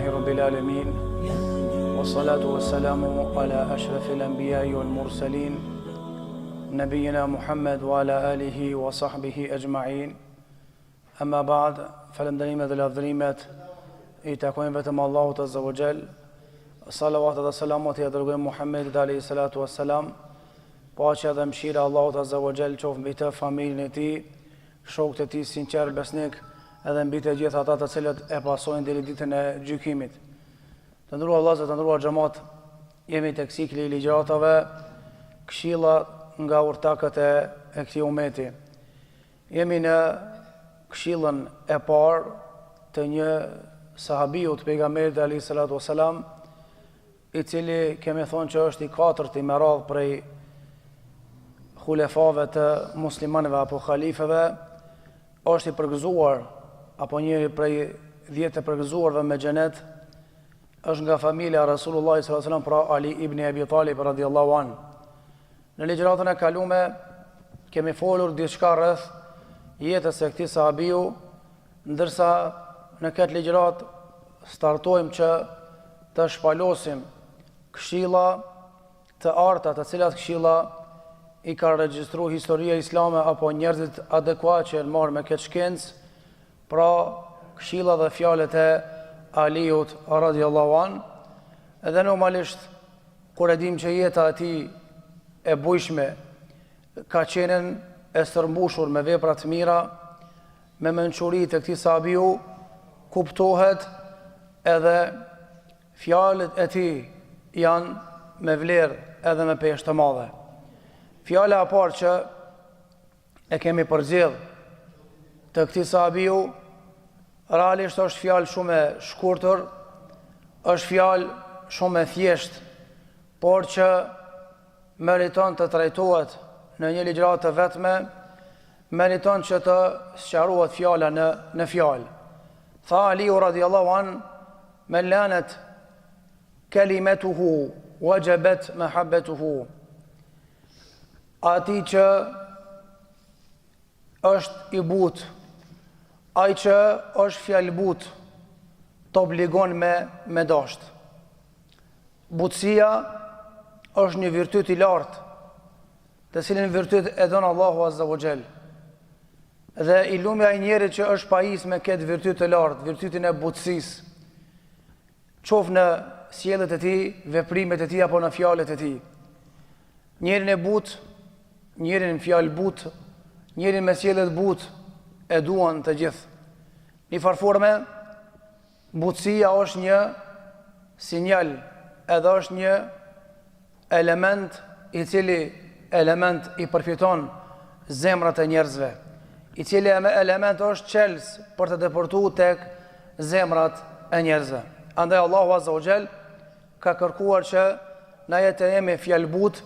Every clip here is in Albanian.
Alhamdulillahi Rabbil Alamin. Wassalatu wassalamu ala ashrafil anbiya'i wal mursalin, nabiyina Muhammad wa ala alihi wa sahbihi ajma'in. Amma ba'd, falënderimet dhe lavdërimet i takojnë vetëm Allahut Azza wa Jall. Salavat dhe selamat i dërgojmë Muhammedit alayhi salatu wassalam. Paqja dhe mëshira Allahut Azza wa Jall qoftë mbi të, familjen e tij, shokët e tij sinqer besnik, edhe mbi të gjithë ata të cilët e pasojnë deri ditën e gjykimit. Të nderuar vëllezër, të nderuar xhamat, jemi tek cikli i ligjëratave, këshilla nga urtakët e këtij ummeti. Jemi në këshillën e parë të një sahabiu të pejgamberit alayhi salatu wasalam, i cili kemi thonë që është i katërti me radhë prej khulefave të muslimanëve apo khalifeve, është i përgëzuar apo njëri prej 10 të përgëzuarve me xhenet, është nga familja Rasulullah sallallahu alaihi wasallam, pra Ali ibn Abi Talib radhiyallahu anhu. Në ligjëratën e kaluar kemi folur diçka rreth jetës së këtij sahabiu, ndërsa në këtë ligjërat startojmë që të shpalosim këshilla të arta, të cilat këshilla i ka regjistruar historia islame apo njerëzit adekuat që janë marrë me këtë shkencë, pra këshilla dhe fjalët e Aliut radhiyallahu an. Edhe normalisht kur e dim që jeta e tij e bujshme ka qenë e stërmbushur me vepra të mira, me mençuri të këtij sahabiu, kuptohet edhe fjalët e tij janë me vlerë edhe me peshë të madhe. Fjala e parë që e kemi përzier të këtij sahabiu realisht është fjalë shumë e shkurtër, është fjalë shumë e thjeshtë, por që meriton të trajtohet në një ligjërat të vetme, meriton që të sqarohet fjala në fjalë. Tha Aliu radhiyallahu an: "Men lanat kalimatuhu wajabat mahabbatuhu." Ati që është i but, ai që është fjalë but, të obligon me dasht. Butësia është një virtyt i lartë, të cilin virtyt e don Allahu Azza wa Jall. Dhe i lumja ai njeri që është pajis me këtë virtyt të lartë, virtytin e butësisë, qoftë në sjelljet e tij, veprimet e tij apo në fjalët e tij. Njerin e but, njerin në fjalë but, njerin me sjellje të but, e duan të gjithë. Në farforme, butësia është një sinjal, edhe është një element i cili element i përfiton zemrat e njerëzve, i cili element është qelës për të deportuar tek zemrat e njerëzve. Andaj Allahu Azza wa Jall ka kërkuar që na jetë jemi fjalëbut,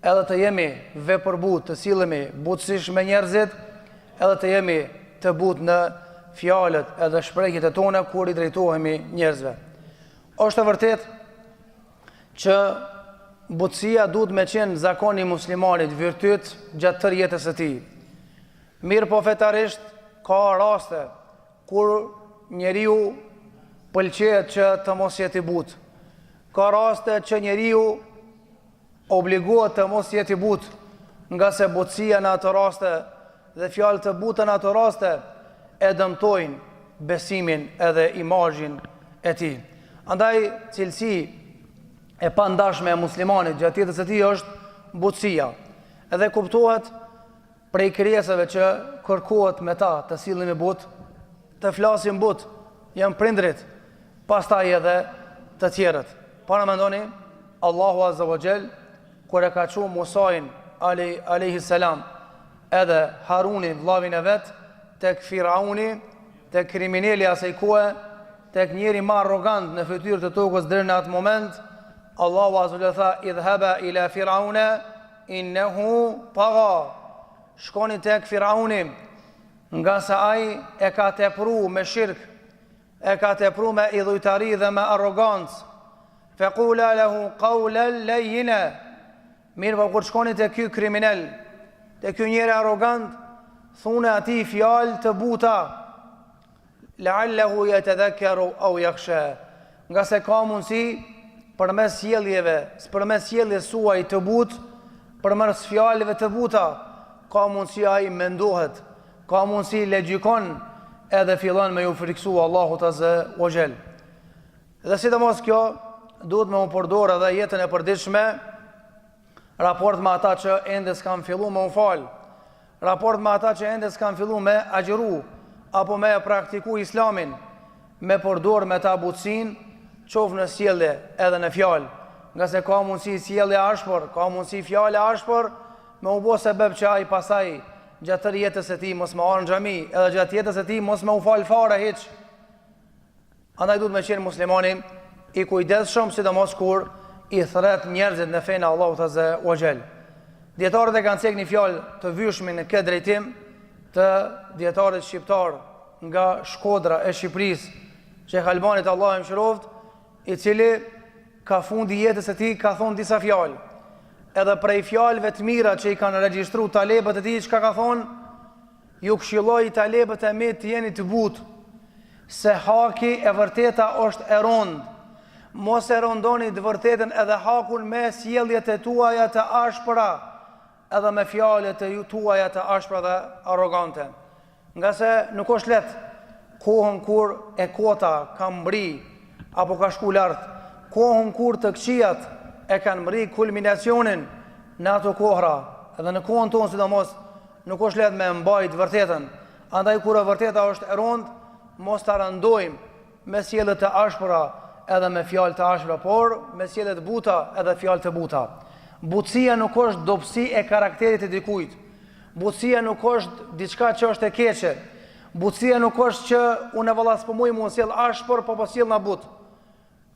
edhe të jemi vepërbut, të sillemi butësisht me njerëzit, edhe të jemi të but në fjalët edhe shprehjet e tona kur i drejtohemi njerëzve. Është e vërtet që butësia duhet me qenë zakoni muslimanit, virtyt gjatë tërë jetës së tij. Mirë po fetarisht ka raste kur njeriu pëlqejet që të mos jetë i butë. Ka raste që njeriu obligohet të mos jetë i butë, nga se butësia në ato raste dhe fjalët të buta në ato raste e dëmtojnë besimin edhe imazhin e tij. Andaj cilësi e pandashme e muslimanit gjatë jetës së tij është butësia. Edhe kuptohet prej krijesave që kërkohet me ta të sillemi butë, të flasim butë, janë prindrit, pastaj edhe të tjerët. Para mendoni, Allahu Azza wa Jall kur e ka çuar Musain alayhi salam edhe Harunin vllavin e vet tek Firauni, tek kriminali asaj kohe, tek njeri më arrogant në fytyrë të tokës deri në atë moment, Allahu Azza wa Jall tha: "Idhhaba ila Firauna innahu tagha." Shkoni tek Firauni, nga sa ai e ka tepruar me shirk, e ka tepruar me idhujtari dhe me arrogancë. Faqula lahu qawlan layyina. Mirë, po kur shkoni te ky kriminal, te ky njeri arrogant, thune atij fjalë të buta. La'allahu yatadhakkaru aw yakhsha. nga se ka mundësi përmes sjelljes suaj të butë, përmes fjalëve të buta, ka mundësi ai mendohet, ka mundësi legjikon edhe fillon me ju friksu Allahut azza wa jall. Dhe sidomos kjo duhet me u përdor edhe jetën e përditshme, raport me ata që ende s'kan fillu me u fal, raport me ata që ende s'kan fillu me agjëru, apo me praktiku islamin, me përdor me ta butësin, qofë në sjellje edhe në fjalë, nga se ka mundësi sjellje ashpër, ka mundësi fjale ashpër, me u bo sebeb që ai pasaj gjatë tërë jetës e tij mos me arë në xhami, edhe gjatë jetës e tij mos me u fal fare hiç. Andaj duhet me qenë muslimani i kujdesshëm, sidomos kur i thret njerëzit në fenë Allahut azza wa jall. Dietarët e kanë cek një fjalë të vyshme në këtë drejtim të dietarit shqiptar nga Shkodra e Shqipërisë, Sheh Albanit Allahu më shëroft, i cili ka fundi jetës e tij ka thonë disa fjalë. Edhe prej fjalëve të mira që i kanë regjistruar talebët e tij, çka ka thonë, ju këshilloj talebët e mi të jeni të butë, se haki e vërteta është e rond. Mos e rondoni të vërtetën edhe hakun me sjelljet e tuaja të ashpra, edhe me fjalët e tuaja të ashpra dhe arrogante. Nga se nuk është lehtë kohën kur e kota ka mbri apo ka shku lart, kohën kur të këqijat e kanë mbri kulminacionin në ato kohra, edhe në kohën tonë sidomos nuk është lehtë me mbajt vërtetën. Andaj kur e vërteta është e rond, mos ta rëndojmë me sjellje të ashpra edhe me fjalë të ashpra, por me sjellje të buta edhe fjalë të buta. Butësia nuk është dobësi e karakterit të dikujt. Butësia nuk është diçka që është e keqe. Butësia nuk është që unë valla s'po muj mund sjell ashpër, po sjell na but.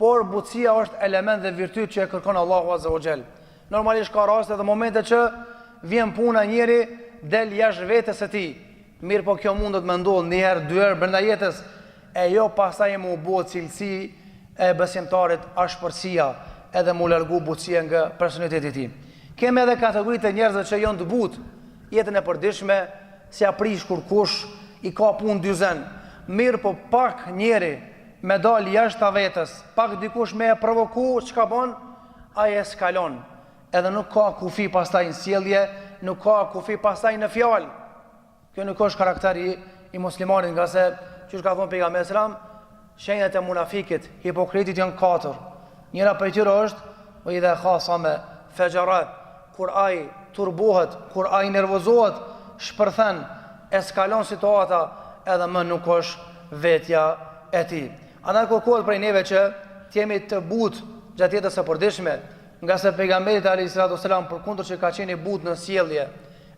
Por butësia është element dhe virtyt që e kërkon Allahu azza wa jall. Normalisht ka raste dhe momente që vjen puna njëri del jashtë vetes së tij. Mirë, po kjo mund të më ndodhë një herë, dy herë brenda jetës, e jo pastaj më u bë cilësi e besimtarit ashpërsia, edhe mu largu butësia nga personaliteti i tij. Kemë edhe kategoritë e njerëzve që janë të butë, jetën e përditshme, si aprish kurkush, i ka punë dyzen. Mirë, po pak njeri me dal jashtë vetes, pak dikush me e provoku, çka bën? Ai eskalon. Edhe nuk ka kufi pastaj në sjellje, nuk ka kufi pastaj në fjalë. Kjo nuk është karakteri i muslimanit, nga se, çish ka thonë pejgamberi selam, shenjat e munafikit, hipokritit janë 4. Njëra prej tyre është o idha khasama fajara, kur ai turbohet, kur ai nervozohet, shpërthen, eskalon situata, edhe më nuk është vetja e tij. Andaj kërkohet prej neve që t'jemi të butë gjatë jetës së përditshme, nga se pejgamberi alayhis salam përkundër që ka qenë i butë në sjellje,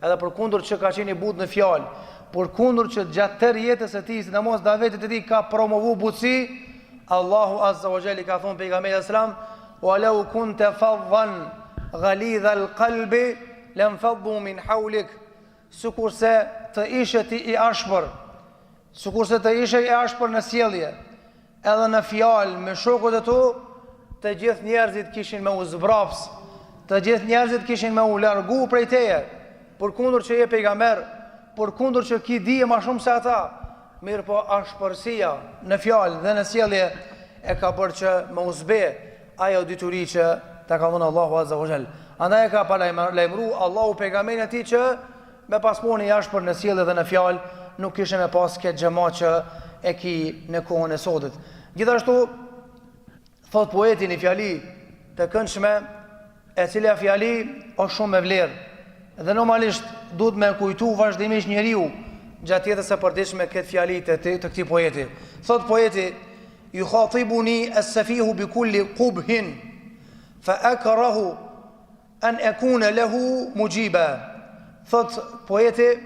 edhe përkundër që ka qenë i butë në fjalë, përkundër që gjatë tërë jetës së tij, sidomos davetit e tij ka promovu butësi, Allahu azza wa jalla ka thonë pejgamberit selam, "Walau kunta faddan ghalidha al-qalbi lanfaddu min hawlik." Sikurse të ishe ti i ashpër, sikurse të ishe i ashpër në sjellje, edhe në fjalë me shokët e tu, të gjithë njerëzit kishin me u zbraps, të gjithë njerëzit kishin me u largu prej teje, përkundër që je pejgamber, përkundër që ki dije më shumë se ata. Mirë, po ashpërsia në fjalë dhe në sjellje e ka bërë që më uzbe ajo dituri që ta ka dhënë Allahu azza wa jall. Andaj ka paralajmëruar Allahu pejgamberin e tij që me pasponi ashpër në sjellje dhe në fjalë nuk kishe me pas këtë xhamat që e ki në kohën e sotit. Gjithashtu thot poeti një fjali të këndshme, e cila fjali është shumë e vlerë, dhe normalisht duhet me kujtu vazhdimisht njeriu gjatë jetës së përditshme këtë fjali të këtij poeti. Thot poeti: "Yukhatibuni as-safihu bi kulli qubhin fa akrahu an akuna lahu mujiba." Thot poeti,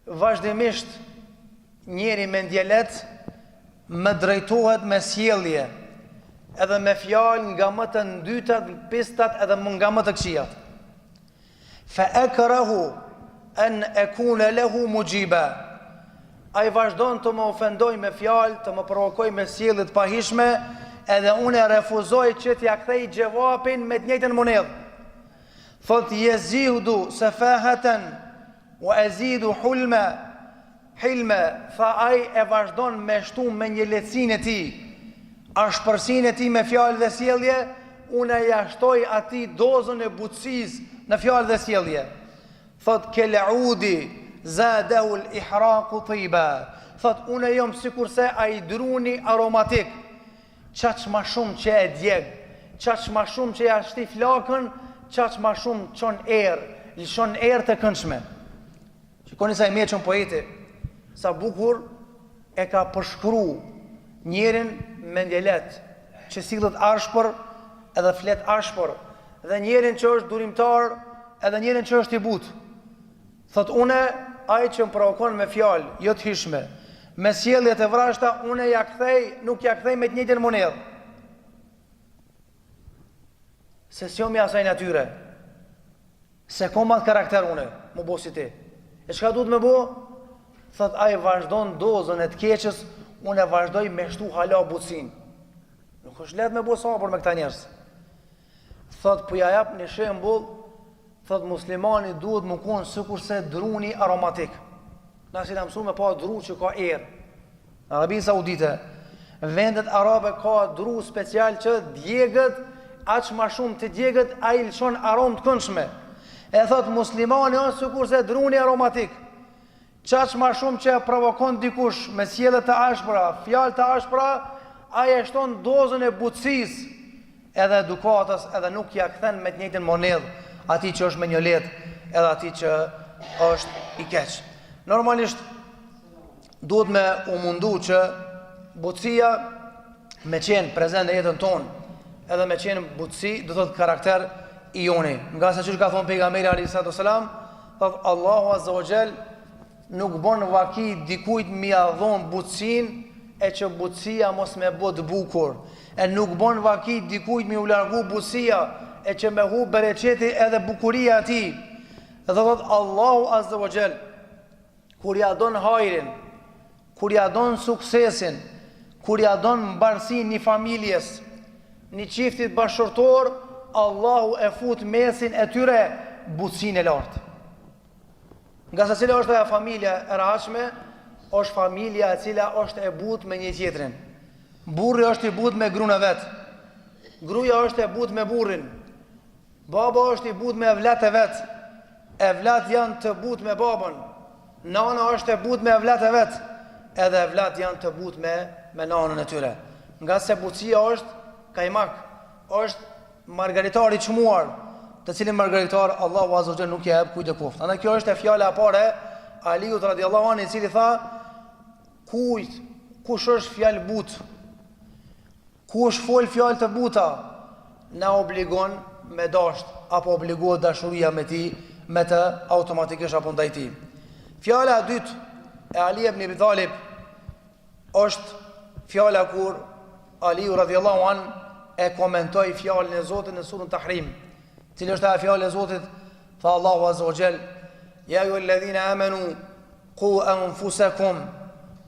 vazhdimisht njeri me ndjelet më drejtohet me sjellje, edhe me fjalë nga më të ndytat, pistat edhe nga më të këqijat. Fa akrahu an akuna lahu mujiba. Ai vazhdon të më ofendoj me fjalë, të më provokoj me sjellje të pahishme, edhe unë refuzoj që t'ja kthej gjevapin me të njëjtën monedhë. Thot yazidu safahatan wa azidu hilma, tha ai e vazhdon me shtu me një lehtësinë e tij. ashpërsinë e tij me fjalë dhe sjellje, unë ja shtoj atij dozën e butësisë në fjalë dhe sjellje. Thot kelaudi zadahu al-ihraqu tiba. Thot unë jam sikurse ai druni aromatik, çaq më shumë që e djeg, çaq më shumë që ja shti flakën, çaq më shumë çon erë, lëshon erë të këndshme. Shikoni sa i mjeçën poeti, sa bukur e ka përshkruar njerin me ndjelet, që sillet ashpër edhe flet ashpër, dhe njerin që është durimtar, edhe njerin që është i butë. Thot une, ai që më provokon me fjalë, jo të hishme, me sjellje të vrashta, une ja kthej, nuk ja kthej me të njëjtën monedhë. Se s'jom i asaj natyre, se kom atë karakter une, më bo si ti. E çka duhet me bo? Thot ai vazhdon dozën e të keqës, unë e vazhdoj me shtu hala butësin. Nuk është let me bo sabër me këta njerëz. Thot po ja jap një shembull, thot muslimani duhet më konë sikurse druni aromatik. Na si na mësuar me pa dru që ka erë. Në Arabinë Saudite, vendet arabe ka dru special që djegët, aq më shumë të djegët, ai lëshon aromë të këndshme. E thot muslimani është sikurse druni aromatik. Çaq më shumë që provokon dikush me sjellje të ashpra, fjalë të ashpra, ai e shton dozën e butësisë edhe edukatës, edhe nuk ja kthen me të njëjtën monedhë atij që është me një letë, edhe atij që është i keq. Normalisht duhet me u mundu që butësia me qenë prezent në jetën tonë, edhe me qenë butësi, do thotë karakter i joni. Nga se që ka thonë pejgamberi alayhi salatu wasalam, thotë Allahu azza wa jall nuk bon vaki dikujt mi ia dhon butësinë, e që butësia mos me bë të bukur. E nuk bon vaki dikujt mi u largu butësia, e që me hu bereqeti edhe bukuria ati. Dhe thotë Allahu azza wa jall, kur ja don hajrin, kur ja don suksesin, kur ja don mbarësin një familjes, një qiftit bashkërtor, Allahu e fut mesin e tyre butësin e lartë. Nga se cila është e familja e rahatshme, është familja e cila është e butë me një tjetrin. Burri është i butë me grunë e vetë, gruja është e butë me burrin, baba është i butë me evlat e vetë, evlat janë të butë me babën, nana është e butë me evlat e vetë, edhe evlat janë të butë me nanën e tyre. Nga se butësia është kajmak, është margaritari çmuar, të cilin margaritar Allahu azza wa jalla nuk ja jep kujt e koftë. Andaj kjo është e fjala e parë Aliut radhiyallahu anhu, i cili tha, kush është fjalë butë, kush fol fjalë të buta, na obligon me dasht, apo obligohet dashuria me ti, me të automatikisht apo ndaj tij. Fjala e dytë e Ali ibn Abi Talib është fjala kur Aliu radhiyallahu anhu e komentoi fjalën e Zotit në surën Tahrim. Cili është ajo fjala e Zotit? Tha Allahu azza wa jall: Ya ayyuhalladhina amanu qu anfusakum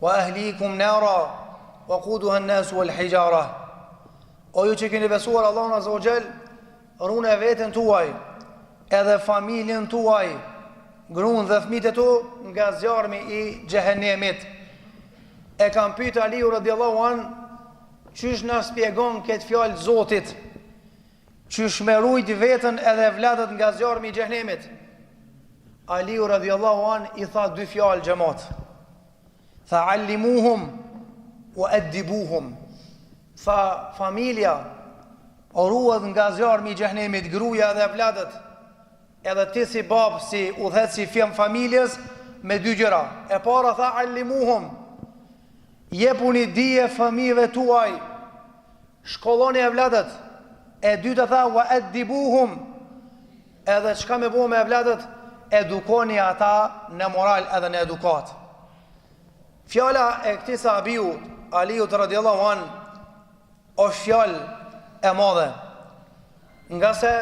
wa ahlikum nara waquduha an-nas wal hijara. O ju që keni besuar Allahun azza wa jall, rune veten tuaj, edhe familjen tuaj, gruan dhe fëmijët e tu nga zjarmi i xhehenemit. E kam pyet Aliu radhiyallahu anhu, qysh na shpjegon këtë fjalë Zotit, qysh me rujt vetën edhe vlatët nga zjarmi i xhehenemit? Aliu radhiyallahu anhu i tha dy fjalë xhamat. Tha allimuhum wa addibuhum. Tha familja ruhet nga zjarmi i xhehenemit, gruaja dhe vlatët, edhe ti si babë, si udhëhet, si fjem familjes, me dy gjëra. E para tha allimuhum, jepuni dije fëmijëve tuaj, shkolloni evlatët. E dyta tha wa addibuhum, edhe çka me bëu me evlatët, edukoni ata në moral edhe në edukat. Fjala e këtij sahabiu Aliut radhiyallahu anhu është fjalë e madhe, nga se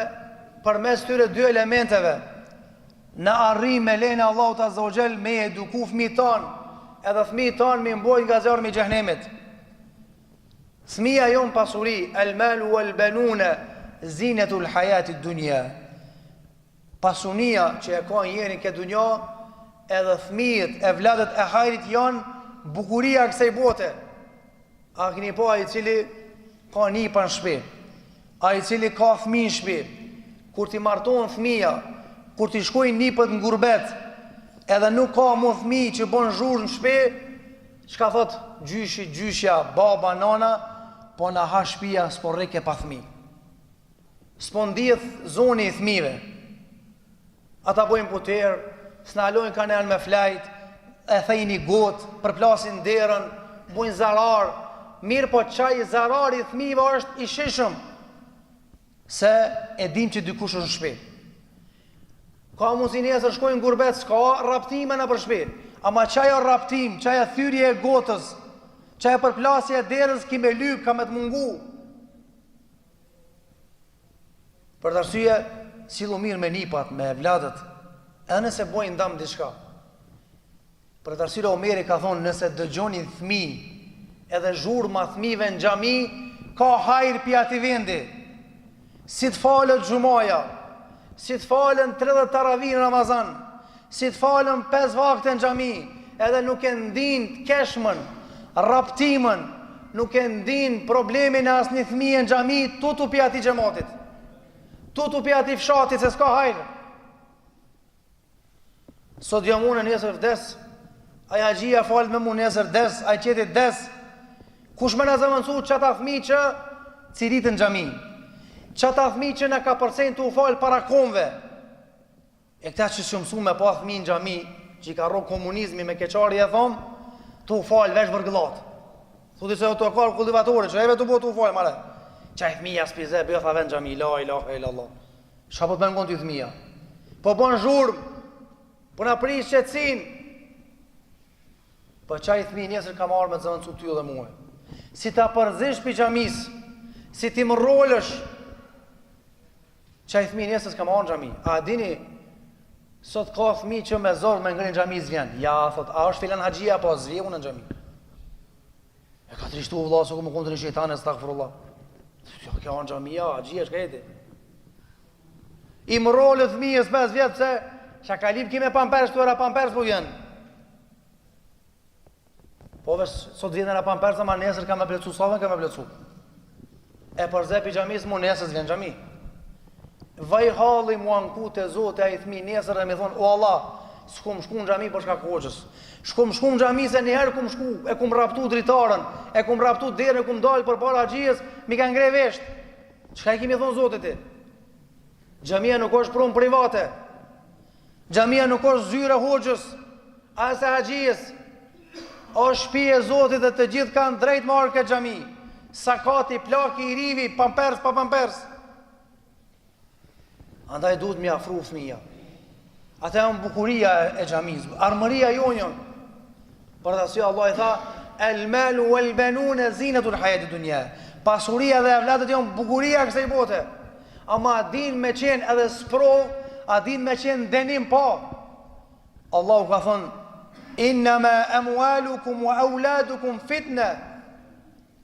përmes tyre dy elementeve në arrim me lejnë Allahut azza wa jall me eduku fëmijët tanë, edhe fëmijët tanë me mbrojt nga zjarmi i xhehenemit. Fëmia jon pasuri, el malu wal banuna zinatul hayatid dunya. Pasunia që e ka njeri në këtë dunja, edhe fëmijët, evlatët e hajrit janë bukuria kësaj bote. A keni pa i cili ka nipa në shtëpi, ai i cili ka fëmijë në shtëpi, kur ti martohen fëmia, kur ti shkojnë nipët në gurbet, edhe nuk ka mu fëmijë që bën zhurmë në shtëpi, çka thot gjyshi, gjyshja, baba, nana, po na ha shtëpia, s'po rreke pa fëmijë. S'po ndjedh zoni i fëmijëve. Ata bojnë puter, s'nalojnë kanal me flajt, e thejni gotë, përplasin derën, bojnë zarar. Mirë po qaj zarari i fëmijëve është i shishëm, se e dim që dikush është në shtëpi. Ka mundësi nesër shkojnë në gurbet, s'ka raptime në për shtëpi. Ama qaja raptim, qaja thyrje e gotës, qaja përplasje e derës, ki me lyp, ka me të mungu. Për të arsye, sillu mirë me nipat, me vladët, edhe nëse bojnë ndam diçka. Për të arsye, Omeri ka thonë, nëse dëgjoni fëmijë, edhe zhurma fëmijëve në xhami, ka hajër pi ati vendi. Si të falët xhumaja, si të falën 30 taravih në Ramazan, si të falën 5 vakte në xhami, edhe nuk e ndin keshmën, raptimën, nuk e ndin problemin e asnjë fëmije në xhami, tutu pi ati xhamatit, tutu pi ati fshatit, se s'ka hajër. Sot jam unë nesër vdes, ai haxhia falet me mu nesër des, ai qetit des. Kush më na zëvendësu çata fëmijë që ciritën në xhami, çata fëmijë që na ka përcen të u fal para komve. E këta që s'u mësu me pa fëmijë në xhami, që i ka rrok komunizmi me keqari e thon, të u fal veç vërgëllat. Thotë se ato ka kultivatore, që edhe të bëu të u fal mare. Çaj fëmia spize bëj tha vend në xhami, la ilaha illallah. Çka po të bëjmë ti fëmia? Po bën zhurmë, po na prish qetësin. Po çaj fëmijë nesër ka marrë me zëvendësu ty dhe mua. Si ta përzish pi xhamis, si ti më rolësh, çaj fëmijë nesër s'ka marrë në xhami. A dini, sot ka fëmijë që me zor me ngrin xhamis vjen. Ja, thot, a është filan haxhia apo zvie unë në xhami? E ka trishtu vëlla, se ku më kontrin shejtani, astaghfirullah. Ja, kjo në xhamia, haxhia çka jeti. I më rolët fëmijës 5 vjet pse çka ka lip kime pampers tuara pampers po vjen. Po vesh sot vjen në pampers ama nesër ka më plotsu savën, ka më plotsu. E për zepi xhamis mu nesër vjen xhami. Vaj halli mu anku te Zoti ai fëmijë nesër dhe më thon o Allah, s'kum shku në xhami për shkak hoxhës. Shkum në xhami se një herë kum shku, e kum raptu dritarën, e kum raptu derën, e kum dal përpara xhijës, mi ka ngre vesht. Çka i kemi thon Zotit ti? Xhamia nuk është prunë private. Xhamia nuk është zyra hoxhës, as e haxhijës. O shtëpi e Zotit dhe të gjithë kanë drejt marrë këtë xhami. Sakati, plaki, i rivi, pampers, pa pampers. Andaj duhet mi afru fëmija. Ata janë bukuria e xhamis, armëria jonjon. Për të arsye Allah i tha, el malu wal banun zinatul hayati dunya. Pasuria dhe evlatët janë bukuria e kësaj bote. Ama a din me qenë edhe sprov, a din me qenë denim pa. Allahu ka thonë, innama amwalukum wa auladukum fitna.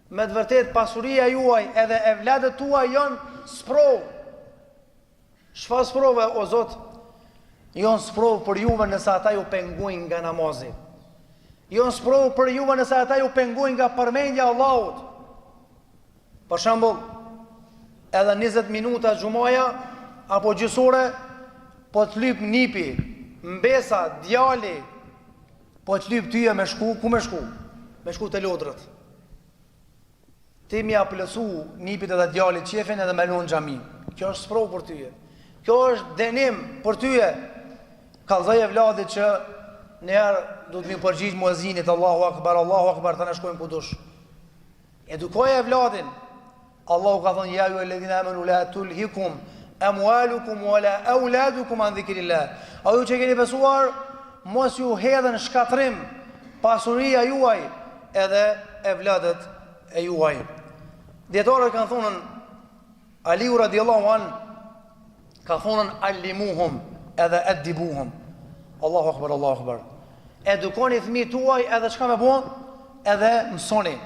Me të vërtet pasuria juaj edhe evlatët tuaj janë sprov. Çfarë sprove o Zot? Janë sprov për juve nëse ata ju pengojnë nga namazi. Janë sprov për juve nëse ata ju pengojnë nga përmendja e Allahut. Për shembull, edhe 20 minuta xumaja apo gjysore po të lyp nipi, mbesa, djali, po të lyp tyje me shku, ku me shku? Me shku te lodrët. Ti mi aplësu nipit edhe djalit qefin edhe me lun xhami. Kjo është sprov për tyje. Kjo është denim për tyje. Kallëzoj e vladit që njerë du të mi përgjigj muezinit Allahu Akbar, të në shkojnë ku dush. Edukoj e vladin. Allahu ka thonë, ja ju e ledhina amanu la tulhikum amwalukum wala auladukum an dhikrillah. A ju që keni besuar, mos ju hedhen shkatrim pasuria juaj edhe e vladet e juaj. Djetarët kanë thonën, Aliu radiallahu an ka thonën allimuhum edhe edibuhum. Allahu akbar, Allahu akbar. Edukoni fëmijët tuaj edhe çka me bën, edhe mësoni.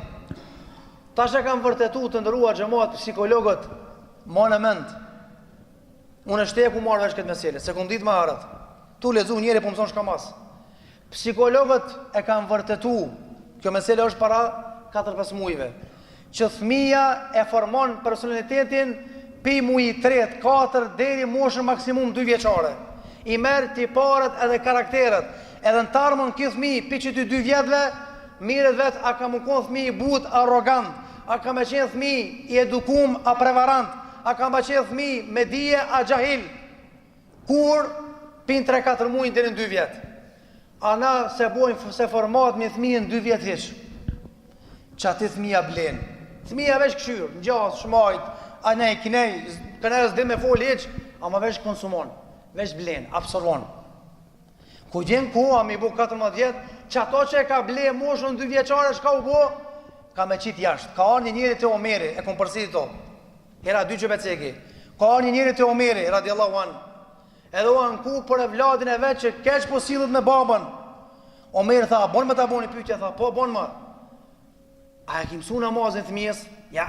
Tash e kam vërtetu të ndëruar xhamat psikologët, më në mend. Unë shteku marrë vesh këtë meselë, sekondit më harët. Tu lexu njëri po mëson shka mas. Psikologët e kanë vërtetu, kjo meselë është para 4-5 muajve. që fëmia e formon personalitetin pi muji 3, 4 deri moshën maksimum 2 vjeçare. I merr tiparet edhe karakteret. Edhe në tarmën ky fëmijë pi që 2 vjetëve mirët vet a ka më kon fëmijë but arrogant, a ka më qenë fëmijë i edukum a prevarant, a ka më qenë fëmijë me dije a xahil. Kur pin 3-4 muaj deri në 2 vjet. Ana se format me fëmijën 2 vjet hiç. Çati fëmia blen. Fëmia veç këshyr, ngjas, shmajt, anej, kinej, kënaqës dhe me fol hiç, ama veç konsumon, veç blen, absorbon. Ku gjen koha me bu 14 vjet, çato që e ka ble moshën 2 vjeçare çka u bë, ka me qit jashtë. Ka ardhur një njeri te Omeri, e kom përsërit to. Era 2 çepeceki. Ka ardhur një njeri te Omeri radiallahu an. Edhe u anku për evladin e vet që keq po sillet me babën. Omeri tha, "Bon me ta boni pyetje", tha, "Po, bon më." A e ki mësu namazin fëmijës? Ja.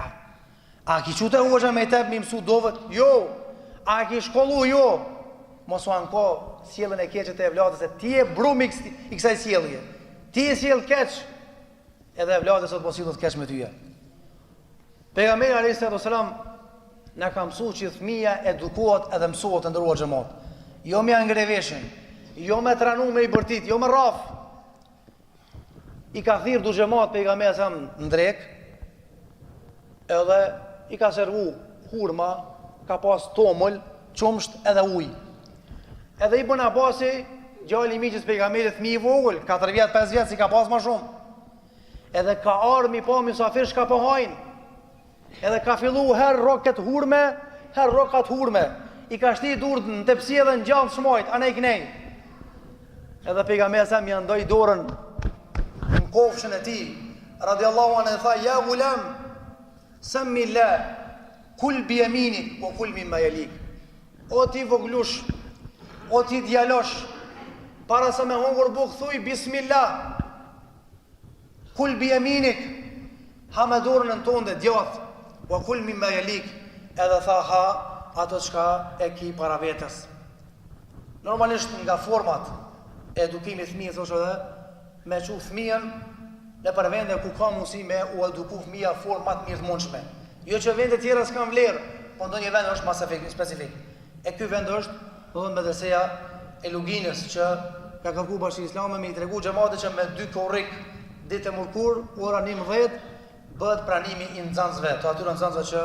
A ki qute hoxha me tep me mësu dovet? Jo. A ki shkollu? Jo. Mos u anko sjellën e keqe të evladës se ti e brum i kësaj sjellje. Ti e sjell keq. Edhe evladës sot po sillet keq me tyje. Pejgamberi alayhis salam na ka mësuar që fëmia edukohet edhe mësohet të ndëruar xhamat. Jo me angreveshin, jo me tranu me i bërtit, jo me rraf. I ka thirr du xhamat pejgamberi sa në drek, edhe i ka servu hurma, ka pas tomull, qumsht edhe ujë. Edhe Ibn Abasi, djali i miqës pejgamberit, fëmijë i vogël, 4 vjet, 5 vjet, si ka pas më shumë. Edhe ka ardhur mi pa mysafir shka po hajnë. Edhe ka fillu her roket hurme, her rokat hurme. I ka shti durët në tepsi edhe në gjallë shmojt, anej knej. Edhe pejgamberi sa më ndoi dorën në kofshën e tij, radiallahu anhu, tha, "Ja gulam, sammi Allah, kul bi yaminik wa kul mimma yalik." O ti voglush, o ti djalosh, para sa me hongur bukë thuj bismillah. Kul bi yaminik, ha me dorën në tonde djath, wa kul mimma yalik, edhe tha ha ato çka e ki para vetës. Normalisht nga format e edukimit fëmijës është edhe me çu fëmijën në për vende ku ka mundësi me u eduku fëmija format mirë të mundshme. Jo që vende tjera s'kan vlerë, po ndonjë vend është më specifik. E ky vend është, do të thonë medreseja e Luginës që ka kërkuar Bashkia Islame me i tregu xhamatit që me 2 korrik ditë e mërkur, ora 19 bëhet pranimi i nxënësve, të atyre nxënësve që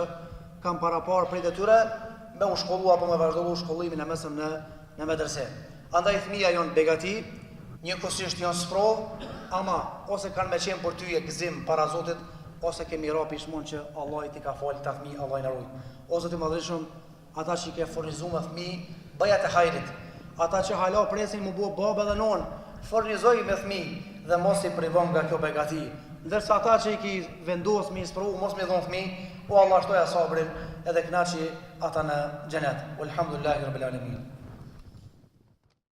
kanë paraparë prej detyre me u shkollu apo me vazhdollu shkollimin e mesëm në medrese. Andaj fëmija janë begati, njëkohësisht janë sprov, ama ose kanë me qenë për ty e gëzim para Zotit, ose kemi ra pishmon që Allah i ti ka falë ta fëmijë, Allah i na ruaj. Ose të madhreshëm, ata që i ke furnizuar me fëmijë, bëja të hajrit. Ata që hala presin mu bë babë dhe nonë, furnizoj me fëmijë dhe mos i privon nga kjo begati. Ndërsa ata që i ki vendos me i sprovu, mos me dhon fëmijë, o Allah shtoja sabrin edhe kënaqi ata në xhenet. Alhamdulillahi rabbil alamin.